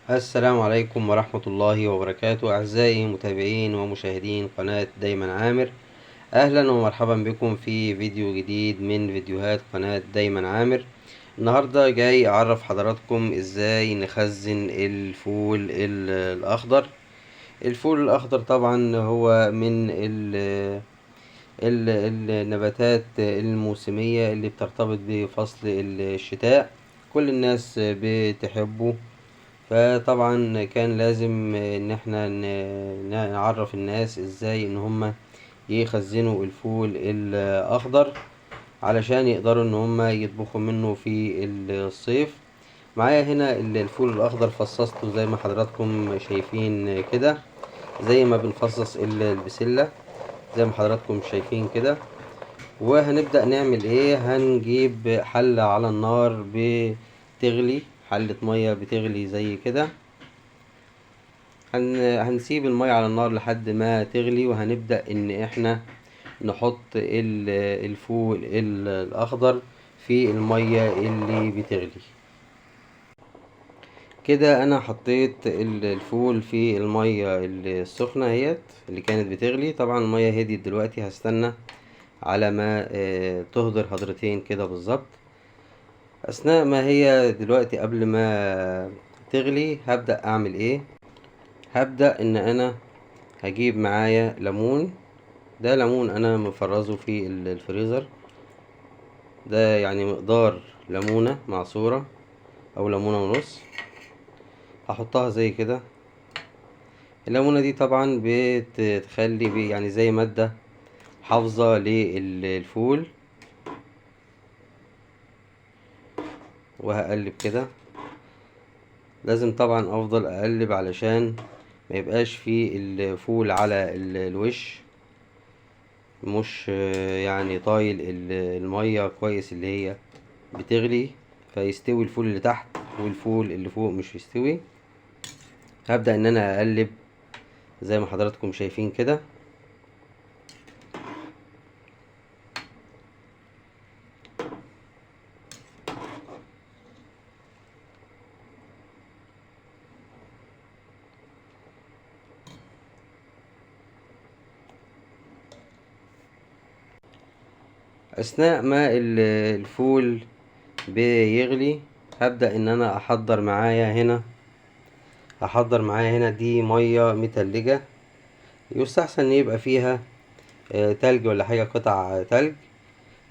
السلام عليكم ورحمة الله وبركاته. أعزائي متابعين ومشاهدين قناة دايما عامر، أهلا ومرحبا بكم في فيديو جديد من فيديوهات قناة دايما عامر. النهاردة جاي أعرف حضراتكم إزاي نخزن الفول الأخضر. الفول الأخضر طبعا هو من النباتات الموسمية اللي بترتبط بفصل الشتاء. كل الناس بتحبه، فطبعا كان لازم ان احنا نعرف الناس ازاي ان هم يخزنوا الفول الاخضر علشان يقدروا ان هم يطبخوا منه في الصيف. معايا هنا الفول الاخضر فصصته زي ما حضراتكم شايفين كده، زي ما بنفصص البسلة زي ما حضراتكم شايفين كده. وهنبدأ نعمل ايه؟ هنجيب حلة على النار بتغلي، حلة مية بتغلي زي كده. هنسيب المية على النار لحد ما تغلي، وهنبدأ ان احنا نحط الفول الاخضر في المية اللي بتغلي كده. انا حطيت الفول في المية السخنة اهيت اللي كانت بتغلي. طبعا المية هديت دلوقتي، هستنى على ما تهدر هدرتين كده بالظبط. اثناء ما هي دلوقتي قبل ما تغلي هبدأ اعمل ايه؟ هبدأ ان انا هجيب معايا ليمون. ده ليمون انا مفرزه في الفريزر، ده يعني مقدار ليمونة معصورة او ليمونة ونص. هحطها زي كده. الليمونة دي طبعا بتخلي يعني زي مادة حافظة للفول. وهقلب كده. لازم طبعا افضل اقلب علشان ما يبقاش فيه الفول على الوش مش يعني طايل المية كويس اللي هي بتغلي، فيستوي الفول اللي تحت والفول اللي فوق مش يستوي. هبدأ ان انا اقلب زي ما حضراتكم شايفين كده. اثناء ما الفول بيغلي هبدأ ان انا احضر معايا هنا دي مية متلجة. يستحسن ان يبقى فيها تلج ولا حاجة، قطع تلج.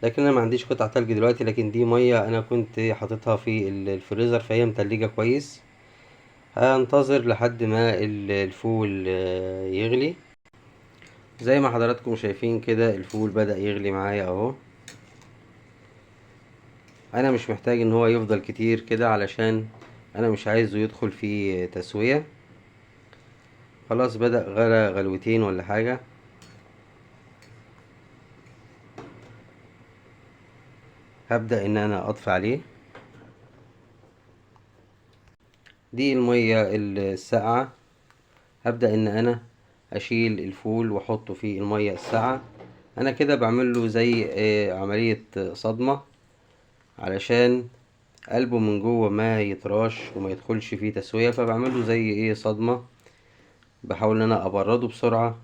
لكن انا ما عنديش قطع تلج دلوقتي، لكن دي مية انا كنت حاططها في الفريزر فهي متلجة كويس. هنتظر لحد ما الفول يغلي. زي ما حضراتكم شايفين كده الفول بدأ يغلي معايا اهو. انا مش محتاج ان هو يفضل كتير كده علشان انا مش عايزه يدخل في تسوية. خلاص بدأ غلى غلوتين ولا حاجة. هبدأ ان انا اطفي عليه. دي المية الساقعة. هبدأ ان انا اشيل الفول واحطه في المية الساقعة. انا كده بعمل له زي عملية صدمة علشان قلبه من جوه ما يطراش وما يدخلش فيه تسوية، فبعمل له زي صدمة. بحاول ان انا ابرده بسرعة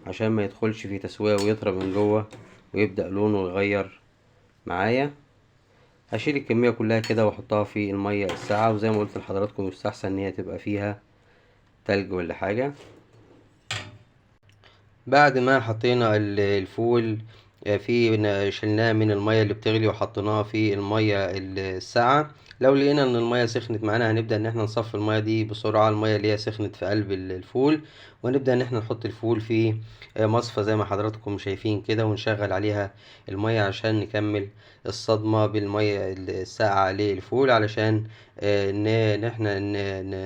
عشان ما يدخلش فيه تسوية ويطرى من جوه ويبدأ لونه يغير معايا. هشيل الكمية كلها كده واحطها في المية الساقعة، وزي ما قلت لحضراتكم يستحسن ان هي تبقى فيها تلج ولا حاجة. بعد ما حطينا الفول شلناه من المية اللي بتغلي وحطيناه في المية الساقعة. لو لقينا ان المية سخنت معانا هنبدأ ان احنا نصفي المية دي بسرعة، المية اللي هي سخنت في قلب الفول. ونبدأ ان احنا نحط الفول في مصفى زي ما حضراتكم شايفين كده، ونشغل عليها المية عشان نكمل الصدمة بالمية الساقعة للفول، علشان ان احنا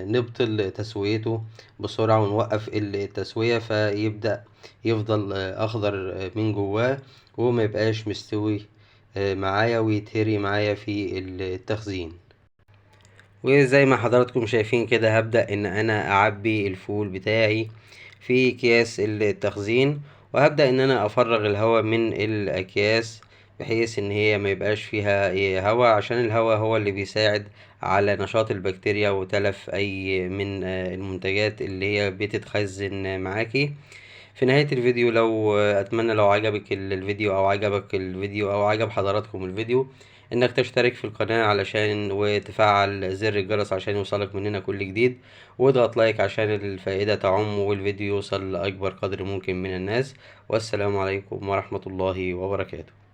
نبطل تسويته بسرعة ونوقف التسوية فيبدأ يفضل اخضر من جواه وما يبقاش مستوي معايا ويتهري معايا في التخزين. وزي ما حضراتكم شايفين كده هبدأ ان انا اعبي الفول بتاعي في اكياس التخزين، وهبدأ ان انا افرغ الهواء من الاكياس بحيث ان هي ما يبقاش فيها هواء، عشان الهواء هو اللي بيساعد على نشاط البكتيريا وتلف اي من المنتجات اللي هي بتتخزن معاكي. في نهاية الفيديو، لو اتمنى لو عجبك الفيديو او عجبك الفيديو او عجب حضراتكم الفيديو، انك تشترك في القناة علشان وتفعل زر الجرس عشان يوصلك مننا كل جديد، واضغط لايك عشان الفائدة تعم والفيديو يوصل لأكبر قدر ممكن من الناس. والسلام عليكم ورحمة الله وبركاته.